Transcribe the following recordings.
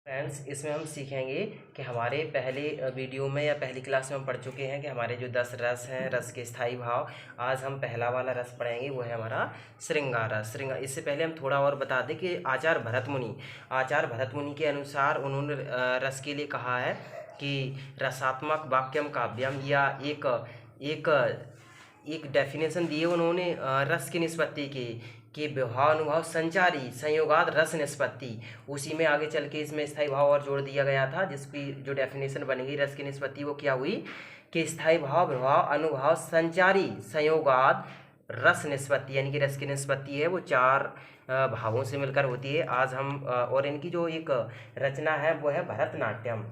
Friends, इसमें हम सीखेंगे कि हमारे पहले वीडियो में या पहली क्लास में हम पढ़ चुके हैं कि हमारे जो 10 रस हैं, रस के स्थायी भाव। आज हम पहला वाला रस पढ़ेंगे, वो है हमारा श्रृंगार रस। श्रृंगार, इससे पहले हम थोड़ा और बता दें कि आचार्य भरत मुनि के अनुसार उन्होंने रस के लिए कहा है कि रसात्मक वाक्यम काव्यम, या एक एक एक डेफिनेशन दी है उन्होंने रस की निष्पत्ति की कि विभाव अनुभाव संचारी संयोगाद रस निष्पत्ति। उसी में आगे चल के इसमें स्थायी भाव और जोड़ दिया गया था, जिसकी जो डेफिनेशन बनेगी रस की निष्पत्ति वो क्या हुई कि स्थायी भाव विभाव अनुभाव संचारी संयोगाद रस निष्पत्ति, यानी कि रस की निष्पत्ति है वो चार भावों से मिलकर होती है। आज हम और इनकी जो एक रचना है वो है भरतनाट्यम।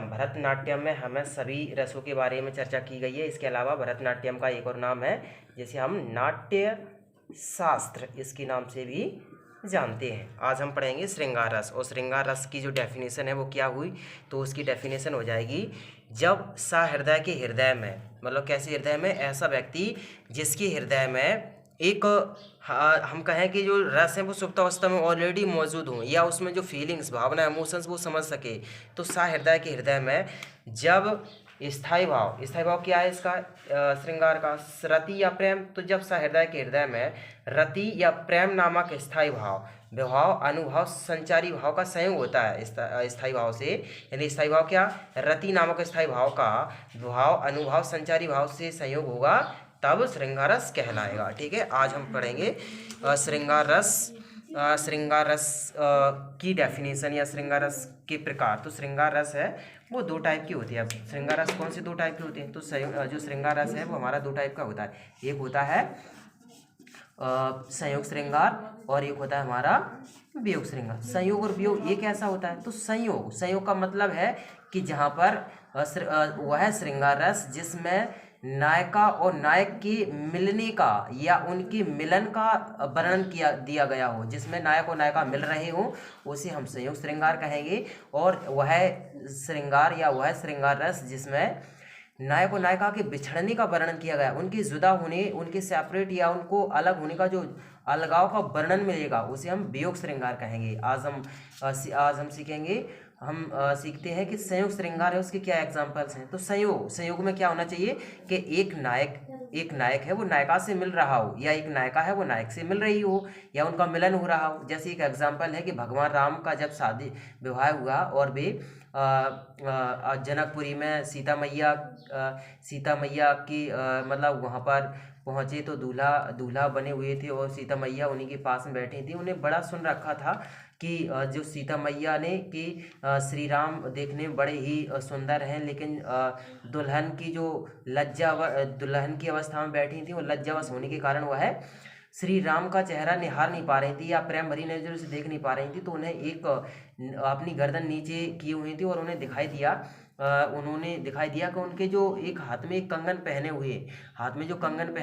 भरतनाट्यम में हमें सभी रसों के बारे में चर्चा की गई है। इसके अलावा भरतनाट्यम का एक और नाम है जिसे हम नाट्य शास्त्र इसके नाम से भी जानते हैं। आज हम पढ़ेंगे श्रृंगार रस, और श्रृंगार रस की जो डेफिनेशन है वो क्या हुई, तो उसकी डेफिनेशन हो जाएगी जब सहृदय के हृदय में, मतलब कैसे हृदय में, ऐसा व्यक्ति जिसके हृदय में एक हम कहें कि जो रस है वो सुप्तावस्था में ऑलरेडी मौजूद हो, या उसमें जो फीलिंग्स, भावना, इमोशंस वो समझ सके। तो सहृदय के हृदय में जब स्थायी भाव क्या है इसका, श्रृंगार का, रति या प्रेम। तो जब सहृदय के हृदय में रति या प्रेम नामक स्थायी भाव विभाव अनुभाव संचारी भाव का संयोग होता है स्थायी भाव से, यानी स्थायी भाव क्या, रति नामक स्थायी भाव का विभाव अनुभाव संचारी भाव से संयोग होगा, तब श्रृंगार रस कहलाएगा। ठीक है, आज हम पढ़ेंगे श्रृंगार रस की डेफिनेशन या श्रृंगार रस के प्रकार। तो श्रृंगार रस है वो दो टाइप की होती है। अब श्रृंगार रस कौन सी दो टाइप की होती है, तो जो श्रृंगार रस है वो हमारा दो टाइप का होता है। एक होता है संयोग श्रृंगार, और एक होता है हमारा वियोग श्रृंगार। संयोग और वियोग ये कैसा होता है, तो संयोग का मतलब है कि जहाँ पर वह श्रृंगार रस जिसमें नायिका और नायक के मिलने का या उनके मिलन का वर्णन दिया गया हो, जिसमें नायक और नायिका मिल रहे हो, उसे हम संयोग श्रृंगार कहेंगे। और वह श्रृंगार या वह श्रृंगार रस जिसमें नायक और नायिका के बिछड़ने का वर्णन किया गया, उनके जुदा होने, उनके सेपरेट या उनको अलग होने का जो अलगाव का वर्णन मिलेगा, उसे हम वियोग श्रृंगार कहेंगे। आज हम सीखेंगे, हम सीखते हैं कि संयोग श्रृंगार है उसके क्या एग्जाम्पल्स हैं। तो संयोग में क्या होना चाहिए कि एक नायक है वो नायिका से मिल रहा हो, या एक नायिका है वो नायक से मिल रही हो, या उनका मिलन हो रहा हो। जैसे एक एग्जाम्पल है कि भगवान राम का जब शादी विवाह हुआ और वे जनकपुरी में सीता मैया की मतलब वहाँ पर पहुँचे, तो दूल्हा बने हुए थे और सीता मैया उन्हीं के पास में बैठी थी। उन्हें बड़ा सुन रखा था कि जो सीता मैया ने कि श्री राम देखने में बड़े ही सुंदर हैं, लेकिन दुल्हन की अवस्था में बैठी थी, और लज्जावश होने के कारण वह श्री राम का चेहरा निहार नहीं पा रही थी या प्रेम भरी नजरों से देख नहीं पा रही थी। तो उन्हें एक अपनी गर्दन नीचे की हुई थी, और उन्हें दिखाई दिया कि उनके जो एक हाथ में एक कंगन पहने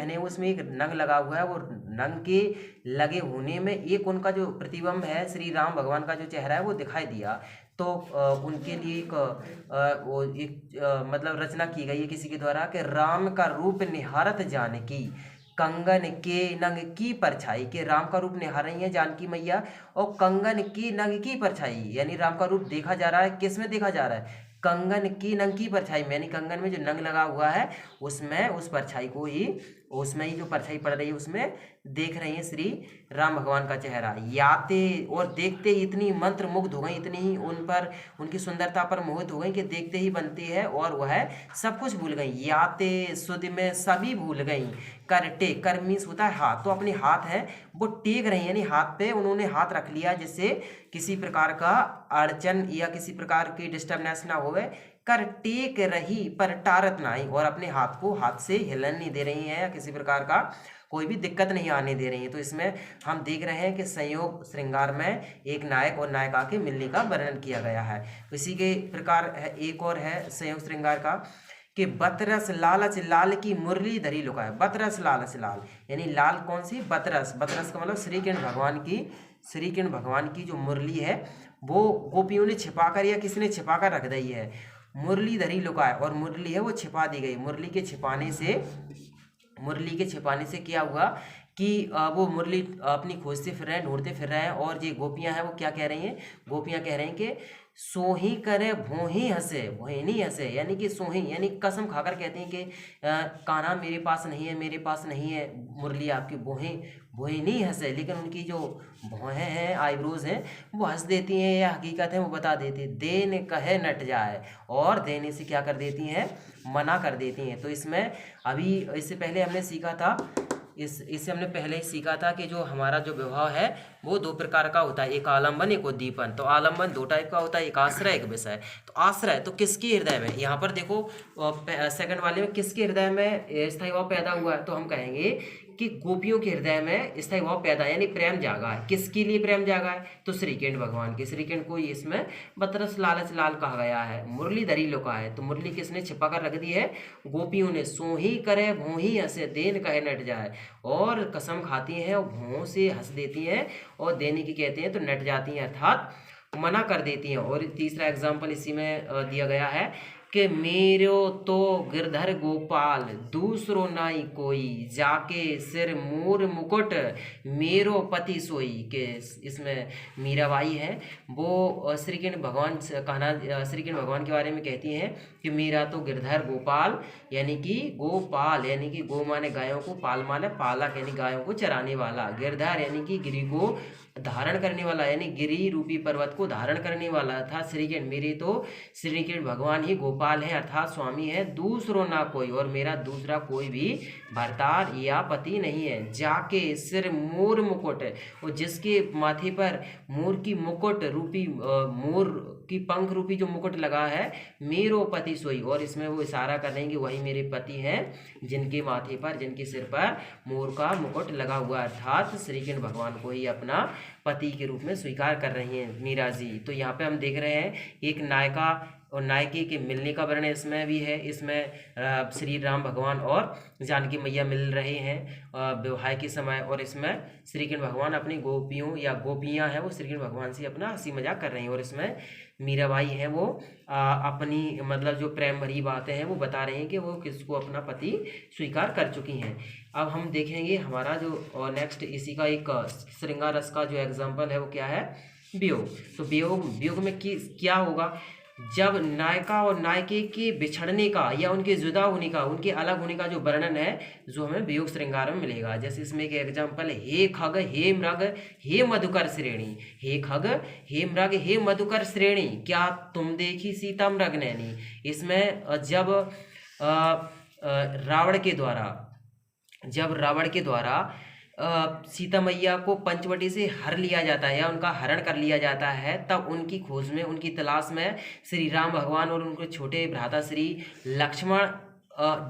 हुए, उसमें एक नंग लगा हुआ है। वो नंग के लगे होने में एक उनका जो प्रतिबिंब है, श्री राम भगवान का जो चेहरा है वो दिखाई दिया। तो उनके लिए मतलब रचना की गई है किसी के द्वारा कि राम का रूप निहारत जानकी कंगन के नंग की परछाई, के राम का रूप निहार रही है जानकी मैया, और कंगन की नंग की परछाई, यानी राम का रूप देखा जा रहा है। किस में देखा जा रहा है, कंगन की नंग की परछाई में, यानी कंगन में जो नंग लगा हुआ है उसमें, उस परछाई को ही, उसमें ही जो परछाई पड़ रही है उसमें देख रही है श्री राम भगवान का चेहरा। याते, और देखते ही इतनी मंत्र मुग्ध हो गई, इतनी ही उनकी सुंदरता पर मोहित हो गई कि देखते ही बनती है, और वह सब कुछ भूल गई। याते सुध में सभी भूल गई, कर मीन्स होता है हाथ, तो अपने हाथ है वो टेक रही है, यानी हाथ पे उन्होंने हाथ रख लिया जिससे किसी प्रकार का अड़चन या किसी प्रकार की डिस्टर्बनेस ना होवे। कर टेक रही पर टारत नहीं, और अपने हाथ को हाथ से हिलन नहीं दे रही हैं, या किसी प्रकार का कोई भी दिक्कत नहीं आने दे रही है। तो इसमें हम देख रहे हैं कि संयोग श्रृंगार में एक नायक और नायिका के मिलने का वर्णन किया गया है। इसी के प्रकार है एक और है संयोग श्रृंगार का कि बतरस लालच लाल की मुरली धरी लुका है। बतरस लालच लाल, यानी लाल कौन सी, बतरस का मतलब श्री कृष्ण भगवान की जो मुरली है वो गोपियों ने छिपाकर या किसी ने छिपाकर रख दी है। मुरली धरी लुका है, और मुरली है वो छिपा दी गई। मुरली के छिपाने से क्या हुआ कि वो मुरली अपनी खोजते फिर रहे हैं, ढूंढते फिर रहे हैं, और ये गोपियां हैं वो क्या कह रही हैं, गोपियां कह रही हैं कि सोही करे भोही हंसे भोहिनी हंसे, यानी कि सोही यानी कसम खाकर कहते हैं कि कान्हा मेरे पास नहीं है, मेरे पास नहीं है मुरली आपकी, भोही भोहिनी हंसे, लेकिन उनकी जो भौहें हैं, आईब्रोज हैं, वो हंस देती हैं, या हकीकत है वो बता देती है, देने कहे नट जाए, और देने से क्या कर देती हैं, मना कर देती हैं। तो इसमें अभी इससे पहले हमने सीखा था, इससे हमने पहले ही सीखा था कि जो हमारा जो विवाह है वो दो प्रकार का होता है, एक आलम्बन एक उद्दीपन। तो आलम्बन दो टाइप का होता है, एक आश्रय एक विषय। तो आश्रय तो किसके हृदय में, यहाँ पर देखो सेकंड वाले में किसके हृदय में स्थायी भाव पैदा हुआ है, तो हम कहेंगे कि गोपियों के हृदय में स्थायी भाव पैदा यानी प्रेम जागा है। किसके लिए प्रेम जागा है, तो श्रीकृष्ण भगवान के, श्रीकृष्ण को इसमें बतरस लालच लाल कहा गया है। मुरलीधरी लुका है, तो मुरली किसने छिपा कर रख दी है, गोपियों ने। सोही करे भोही हंसे देन कहे नट जाए, और कसम खाती हैं और भों से हंस देती हैं, और देने की कहते हैं तो नट जाती हैं, अर्थात मना कर देती हैं। और तीसरा एग्जाम्पल इसी में दिया गया है कि मेरो तो गिरधर गोपाल दूसरो नाई कोई, जाके सिर मोर मुकुट मेरो पति सोई, के इसमें मीराबाई है वो श्रीकृष्ण भगवान कहना श्रीकृष्ण भगवान के बारे में कहती हैं कि मेरा तो गिरधर गोपाल, यानी कि गोपाल यानी कि गो माने गायों को, पाल माने पालक यानी गायों को चराने वाला, गिरधर यानी कि गिरी को धारण करने वाला, यानी गिरी रूपी पर्वत को धारण करने वाला था श्रीकृष्ण। मेरे तो श्रीकृष्ण भगवान ही गोपाल है, अर्थात स्वामी है, दूसरो ना कोई, और मेरा दूसरा कोई भी भरतार या पति नहीं है। जाके सिर मोर मुकुट, और जिसके माथे पर मोर की मुकुट रूपी मोर की पंख रूपी जो मुकुट लगा है, मेरो पति सोई, और इसमें वो इशारा कर रहे हैं कि वही मेरे पति हैं जिनके माथे पर, जिनके सिर पर मोर का मुकुट लगा हुआ, अर्थात श्रीकृष्ण भगवान को ही अपना पति के रूप में स्वीकार कर रही हैं मीरा जी। तो यहाँ पे हम देख रहे हैं एक नायिका और नायकी के मिलने का वर्णन इसमें भी है। इसमें श्री राम भगवान और जानकी मैया मिल रहे हैं विवाह के समय, और इसमें श्रीकृष्ण भगवान अपनी गोपियों या गोपियां हैं वो श्रीकृष्ण भगवान से अपना हंसी मजाक कर रही हैं, और इसमें मीराबाई हैं वो अपनी मतलब जो प्रेम भरी बातें हैं वो बता रहे हैं कि वो किसको अपना पति स्वीकार कर चुकी हैं। अब हम देखेंगे हमारा जो नेक्स्ट इसी का एक श्रृंगार रस का जो एग्जाम्पल है वो क्या है, वियोग। तो वियोग में क्या होगा, जब नायिका और नायके के बिछड़ने का या उनके जुदा होने का, उनके अलग होने का जो वर्णन है, जो हमें वियोग श्रृंगार में मिलेगा। जैसे इसमें एक एग्जाम्पल है, हे खग हे मृग हे मधुकर श्रेणी, हे खग हे मृग हे मधुकर श्रेणी, क्या तुम देखी सीता मृग नैनी। इसमें जब रावण के द्वारा सीता मैया को पंचवटी से हर लिया जाता है या उनका हरण कर लिया जाता है, तब उनकी खोज में, उनकी तलाश में श्री राम भगवान और उनके छोटे भ्राता श्री लक्ष्मण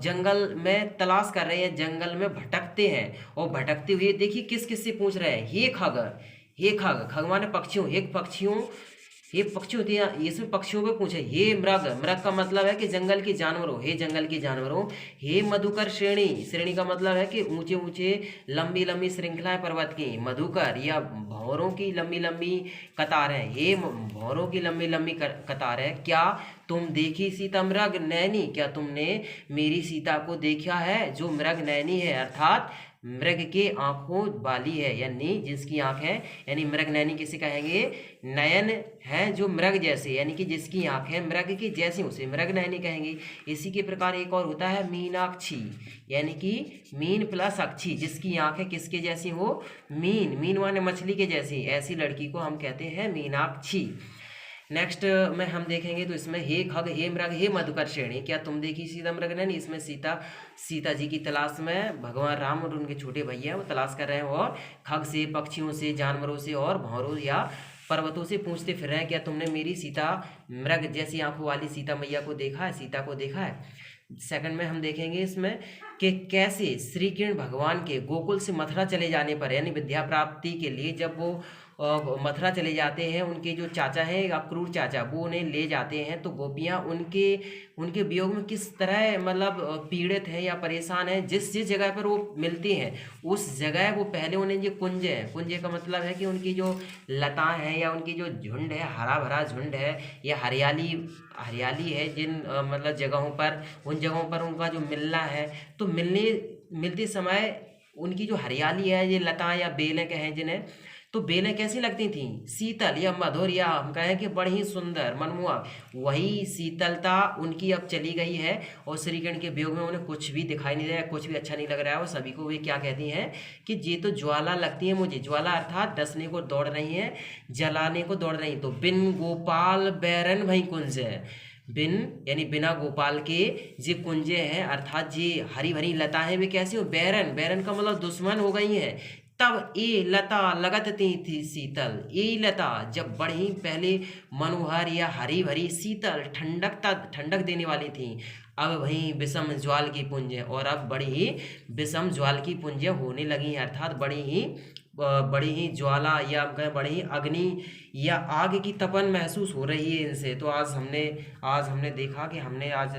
जंगल में तलाश कर रहे हैं, जंगल में भटकते हैं, और भटकते हुए देखिए किस किस से पूछ रहे हैं, हे खग, हे खग, खग माने पक्षियों, हे पक्षियों, ये पक्षी होती है, इसमें पक्षियों पे पूछे, हे मृग, मृग का मतलब है कि जंगल के जानवरों, हे जंगल के जानवरों, हे मधुकर श्रेणी, श्रेणी का मतलब है कि ऊंचे ऊंचे लंबी लंबी श्रृंखलाएं पर्वत की, मधुकर या भौरों की लंबी लंबी कतारें, हे भौरों की लंबी लंबी कतारें, क्या तुम देखी सीता मृग नैनी, क्या तुमने मेरी सीता को देखा है जो मृग नैनी है, अर्थात मृग के आंखों वाली है, यानी जिसकी आंख है, यानी मृग नैनी किसे कहेंगे, नयन है जो मृग जैसे, यानी कि जिसकी आंख है मृग की जैसी, उसे मृग नैनी कहेंगे। इसी के प्रकार एक और होता है मीनाक्षी, यानी कि मीन प्लस अक्षी, जिसकी आंखें किसके जैसी हो, मीन, मीन माने मछली के जैसी, ऐसी लड़की को हम कहते हैं मीनाक्षी। नेक्स्ट में हम देखेंगे तो इसमें हे खग हे मृग हे मधुकर श्रेणी, क्या तुम देखी सीता मृग नैनी। इसमें सीता जी की तलाश में भगवान राम और उनके छोटे भैया वो तलाश कर रहे हैं, और खग से, पक्षियों से, जानवरों से और भौरों या पर्वतों से पूछते फिर रहे हैं, क्या तुमने मेरी सीता मृग जैसी आंखों वाली सीता मैया को देखा है, सीता को देखा है। सेकंड में हम देखेंगे इसमें कि कैसे श्री कृष्ण भगवान के गोकुल से मथुरा चले जाने पर, यानी विद्या प्राप्ति के लिए जब वो मथुरा चले जाते हैं, उनके जो चाचा हैं अक्रूर चाचा, वो उन्हें ले जाते हैं, तो गोपियाँ उनके वियोग में किस तरह मतलब पीड़ित हैं या परेशान हैं। जिस जिस जगह पर वो मिलती हैं उस जगह वो पहले उन्हें जो कुंज है, कुंज का मतलब है कि उनकी जो लताएं हैं या उनकी जो झुंड है, हरा भरा झुंड है या हरियाली है, जिन मतलब जगहों पर, उन जगहों पर उनका जो मिलना है, तो मिलते समय उनकी जो हरियाली है, ये लताएं या बेलें कहें जिन्हें, तो बेलें कैसी लगती थी, शीतल या मधुर, या हम कहें कि बड़ी ही सुंदर मनमोहक। वही शीतलता उनकी अब चली गई है और श्रीकर्ण के वियोग में उन्हें कुछ भी दिखाई नहीं दे रहा है, कुछ भी अच्छा नहीं लग रहा है। और सभी को वे क्या कहती हैं कि ये तो ज्वाला लगती है मुझे, ज्वाला अर्थात डसने को दौड़ रही हैं, जलाने को दौड़ रही। तो बिन गोपाल बैरन भई कुंज है, बिन यानी बिना गोपाल के जे कुंजे हैं, अर्थात ये हरी भरी लता है, वे कैसी हो, बैरन, बैरन का मतलब दुश्मन हो गई हैं। तब ए लता लगत थी शीतल, ए लता जब बड़ी पहले मनोहर या हरी भरी शीतल ठंडक देने वाली थी, अब वही विषम ज्वाल की पुंज है, और अब बड़ी ही विषम ज्वाल की पुंज होने लगी हैं, अर्थात बड़ी ही ज्वाला या हम कहें बड़ी ही अग्नि या आग की तपन महसूस हो रही है इनसे। तो आज हमने देखा कि हमने आज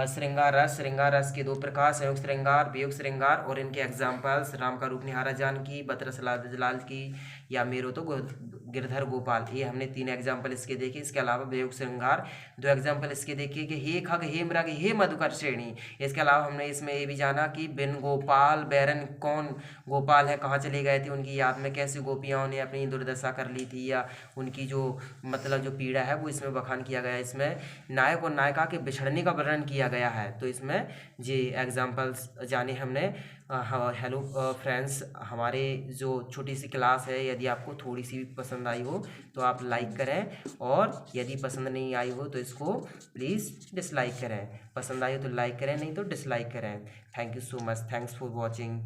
श्रृंगार रस के दो प्रकार, संयुक्त श्रृंगार, वियुक्त श्रृंगार, और इनके एग्जाम्पल्स राम का रूप निहारा जानकी, बतरस लाल की, या मेरो तो गिरधर गोपाल, ये हमने 3 एग्जाम्पल इसके देखे। इसके अलावा वियुक्त श्रृंगार 2 एग्जाम्पल इसके देखे कि हे खग हे मृग हे मधुकर श्रेणी। इसके अलावा हमने इसमें ये भी जाना कि बिन गोपाल बैरन, कौन गोपाल है, कहाँ चले गए थे, उनकी याद में कैसे गोपियाँ ने अपनी दुर्दशा कर ली थी, या उनकी जो मतलब जो पीड़ा है वो इसमें बखान किया गया है। इसमें नायक और नायिका के बिछड़ने का वर्णन किया गया है। तो इसमें ये एग्जाम्पल्स जाने हमने। हेलो फ्रेंड्स, हमारे जो छोटी सी क्लास है, यदि आपको थोड़ी सी भी पसंद आई हो तो आप लाइक करें, और यदि पसंद नहीं आई हो तो इसको प्लीज़ डिसलाइक करें। पसंद आई हो तो लाइक करें, नहीं तो डिसलाइक करें। Thank you so much, thanks for watching.